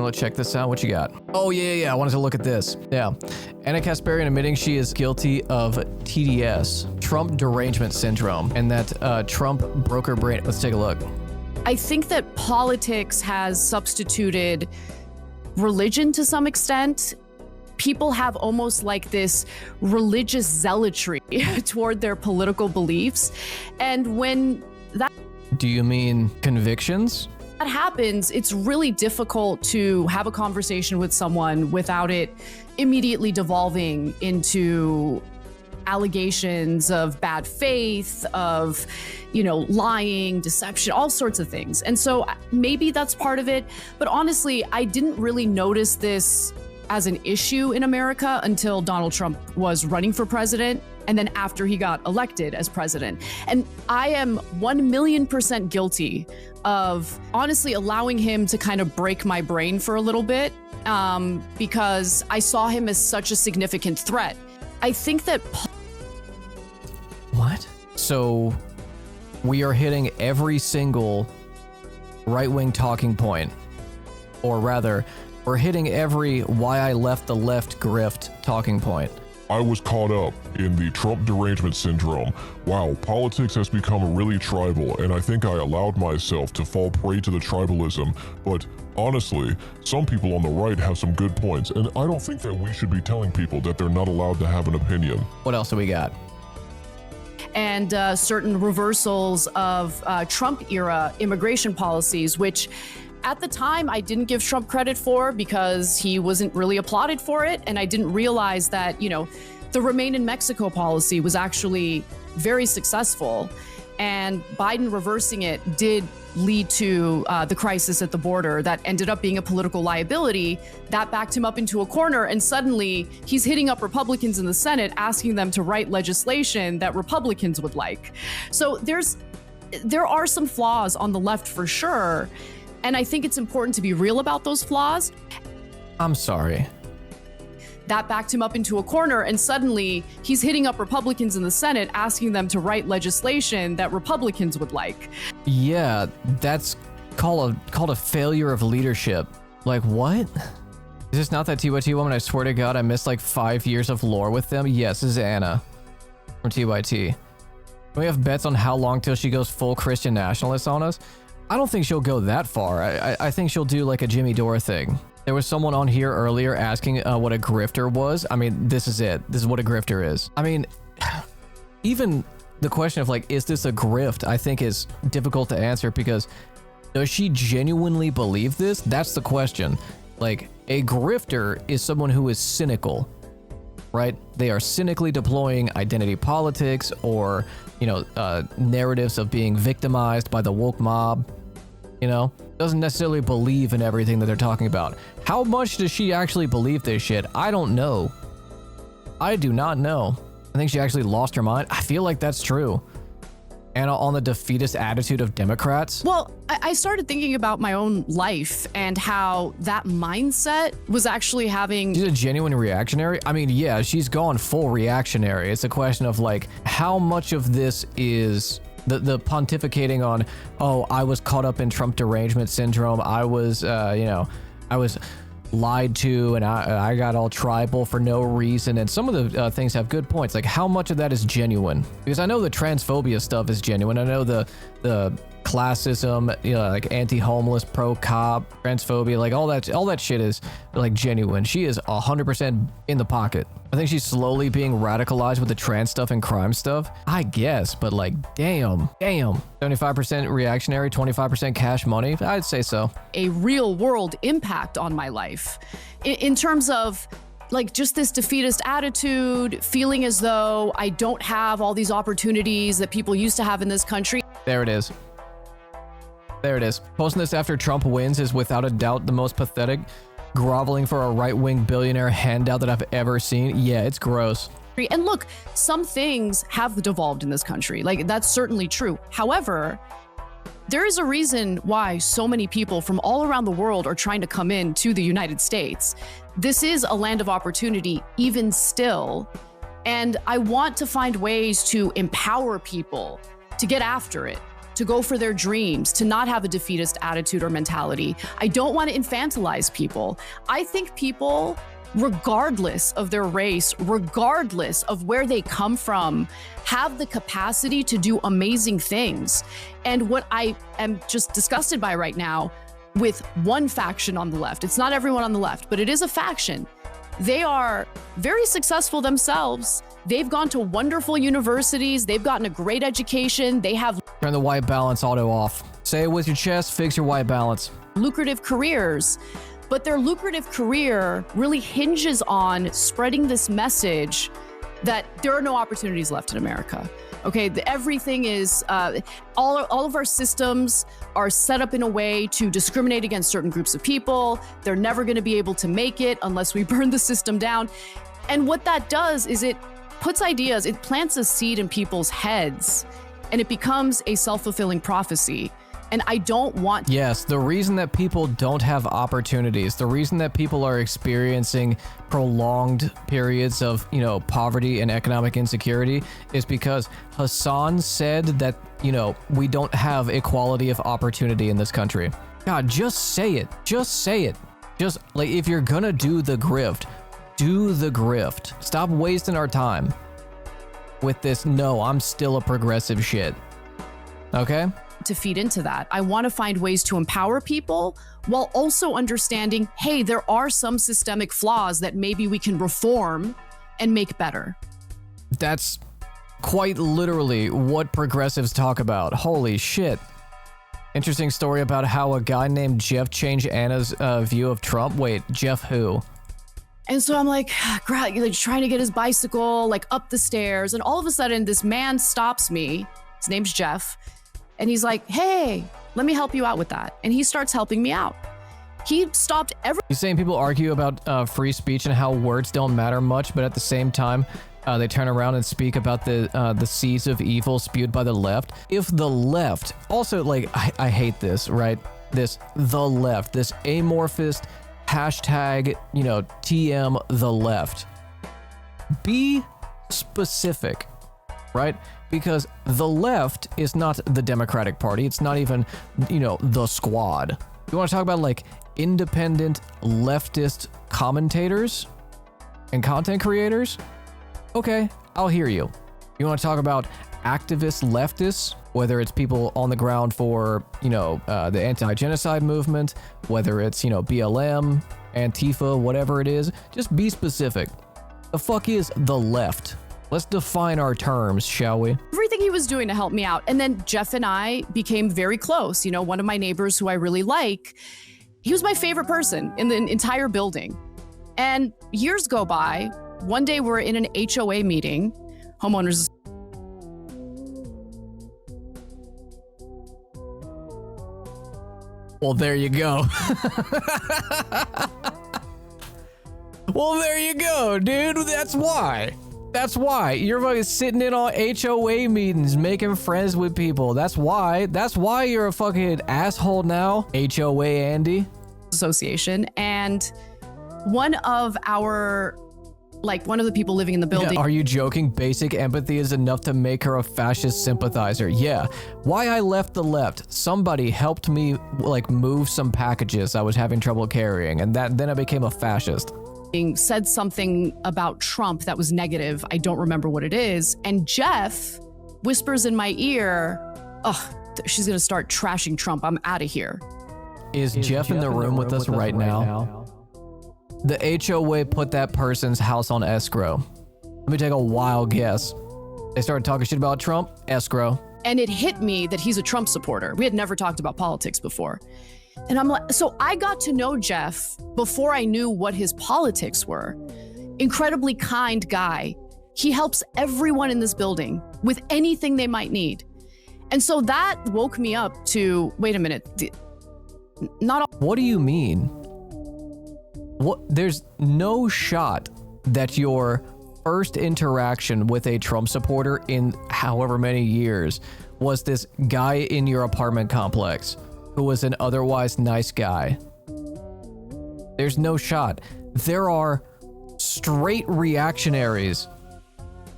want to check this out? What you got? Oh, yeah. I wanted to look at this. Yeah. Anna Kasparian admitting she is guilty of TDS, Trump derangement syndrome, and that Trump broke her brain. Let's take a look. I think that politics has substituted religion to some extent. People have almost like this religious zealotry toward their political beliefs. And when that Do you mean convictions? that happens, it's really difficult to have a conversation with someone without it immediately devolving into allegations of bad faith, of, lying, deception, all sorts of things. And so maybe that's part of it. But honestly, I didn't really notice this as an issue in America until Donald Trump was running for president, and then after he got elected as president. And I am 1,000,000% guilty of honestly allowing him to kind of break my brain for a little bit, because I saw him as such a significant threat. I think that What? So we are hitting every single right-wing talking point, or rather, we're hitting every why I left the left grift talking point. I was caught up in the Trump derangement syndrome. Wow, politics has become really tribal, and I think I allowed myself to fall prey to the tribalism. But honestly, some people on the right have some good points, and I don't think that we should be telling people that they're not allowed to have an opinion. What else do we got? and certain reversals of Trump-era immigration policies, which at the time I didn't give Trump credit for because he wasn't really applauded for it. And I didn't realize that, you know, the Remain in Mexico policy was actually very successful. And Biden reversing it did lead to the crisis at the border that ended up being a political liability that backed him up into a corner. And suddenly he's hitting up Republicans in the Senate, asking them to write legislation that Republicans would like. So there are some flaws on the left for sure. And I think it's important to be real about those flaws. I'm sorry. That backed him up into a corner, and suddenly he's hitting up Republicans in the Senate, asking them to write legislation that Republicans would like. Yeah, that's called a failure of leadership. Like, what? Is this not that TYT woman? I swear to God, I missed like 5 years of lore with them. Yes, this is Anna from TYT. We have bets on how long till she goes full Christian nationalist on us. I don't think she'll go that far. I think she'll do like a Jimmy Dore thing. There was someone on here earlier asking what a grifter was. I mean, this is it. This is what a grifter is. I mean, even the question of like, is this a grift? I think is difficult to answer because does she genuinely believe this? That's the question. Like, a grifter is someone who is cynical, right? They are cynically deploying identity politics or, you know, narratives of being victimized by the woke mob. You know, doesn't necessarily believe in everything that they're talking about. How much does she actually believe this shit? I don't know. I do not know. I think she actually lost her mind. I feel like that's true. And on the defeatist attitude of Democrats. Well, I started thinking about my own life and how that mindset was actually having... She's a genuine reactionary? I mean, yeah, she's gone full reactionary. It's a question of like, how much of this is... The pontificating on, oh, I was caught up in Trump derangement syndrome. I was, I was lied to and I got all tribal for no reason. And some of the things have good points. Like how much of that is genuine? Because I know the transphobia stuff is genuine. I know the classism, you know, like anti-homeless, pro-cop, transphobia, like all that shit is like genuine. She is 100% in the pocket. I think she's slowly being radicalized with the trans stuff and crime stuff. I guess, but like, damn. 75% reactionary, 25% cash money. I'd say so. A real world impact on my life in terms of like just this defeatist attitude, feeling as though I don't have all these opportunities that people used to have in this country. There it is. There it is. Posting this after Trump wins is without a doubt the most pathetic, groveling for a right-wing billionaire handout that I've ever seen. Yeah, it's gross. And look, some things have devolved in this country. Like, that's certainly true. However, there is a reason why so many people from all around the world are trying to come in to the United States. This is a land of opportunity, even still. And I want to find ways to empower people to get after it, to go for their dreams, to not have a defeatist attitude or mentality. I don't want to infantilize people. I think people, regardless of their race, regardless of where they come from, have the capacity to do amazing things. And what I am just disgusted by right now with one faction on the left, it's not everyone on the left, but it is a faction. They are very successful themselves. They've gone to wonderful universities. They've gotten a great education. They have Turn the white balance auto off. Say it with your chest, fix your white balance. lucrative careers, but their lucrative career really hinges on spreading this message that there are no opportunities left in America. Okay, everything is, all of our systems are set up in a way to discriminate against certain groups of people. They're never going to be able to make it unless we burn the system down. And what that does is it puts ideas, it plants a seed in people's heads, and it becomes a self-fulfilling prophecy. And I don't want. Yes, the reason that people don't have opportunities, the reason that people are experiencing prolonged periods of, poverty and economic insecurity is because Hassan said that, we don't have equality of opportunity in this country. God, just say it. Just say it. Just, like, if you're gonna do the grift, do the grift. Stop wasting our time with this, no, I'm still a progressive shit. Okay? To feed into that. I want to find ways to empower people while also understanding, hey, there are some systemic flaws that maybe we can reform and make better. That's quite literally what progressives talk about. Holy shit. Interesting story about how a guy named Jeff changed Anna's view of Trump. Wait, Jeff who? And so I'm like trying to get his bicycle up the stairs, and all of a sudden this man stops me. His name's Jeff. And he's like, hey, let me help you out with that. And he starts helping me out. He stopped every. He's saying people argue about free speech and how words don't matter much, but at the same time, they turn around and speak about the seeds of evil spewed by the left. If the left, also, I hate this, right? The left, this amorphous hashtag, TM the left. Be specific, right? Because the left is not the Democratic Party. It's not even, the squad. You want to talk about independent leftist commentators and content creators? Okay, I'll hear you. You want to talk about activist leftists, whether it's people on the ground for, the anti-genocide movement, whether it's, BLM, Antifa, whatever it is, just be specific. The fuck is the left? Let's define our terms, shall we? Everything he was doing to help me out. And then Jeff and I became very close. One of my neighbors who I really like, he was my favorite person in the entire building. And years go by. One day we're in an HOA meeting, homeowners. Well, there you go. Well, there you go, dude. That's why. That's why you're fucking sitting in on HOA meetings, making friends with people. That's why you're a fucking asshole now. HOA Andy. Association. And one of the people living in the building. Yeah, are you joking? Basic empathy is enough to make her a fascist sympathizer. Yeah. Why I left the left. Somebody helped me move some packages I was having trouble carrying, and then I became a fascist. Said something about Trump that was negative. I don't remember what it is. And Jeff whispers in my ear, she's going to start trashing Trump. I'm out of here. Is Jeff in the room with us right now? The HOA put that person's house on escrow. Let me take a wild guess. They started talking shit about Trump, escrow. And it hit me that he's a Trump supporter. We had never talked about politics before. And I'm like, so I got to know Jeff before I knew what his politics were. Incredibly kind guy. He helps everyone in this building with anything they might need. And so that woke me up to, wait a minute, not all. What do you mean? What? There's no shot that your first interaction with a Trump supporter in however many years was this guy in your apartment complex who was an otherwise nice guy. There's no shot. There are straight reactionaries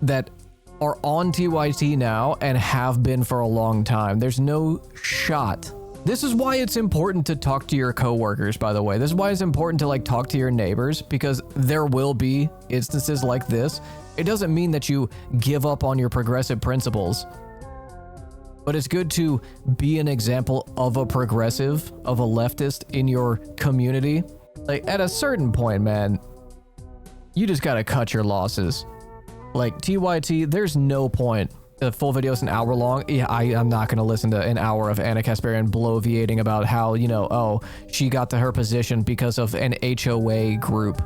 that are on TYT now and have been for a long time. There's no shot. This is why it's important to talk to your coworkers, by the way. This is why it's important to like talk to your neighbors, because there will be instances like this. It doesn't mean that you give up on your progressive principles, but it's good to be an example of a progressive, of a leftist in your community. Like at a certain point, man, you just gotta cut your losses. Like TYT, there's no point. The full video is an hour long. Yeah, I'm not going to listen to an hour of Anna Kasparian bloviating about how, you know, oh, she got to her position because of an HOA group.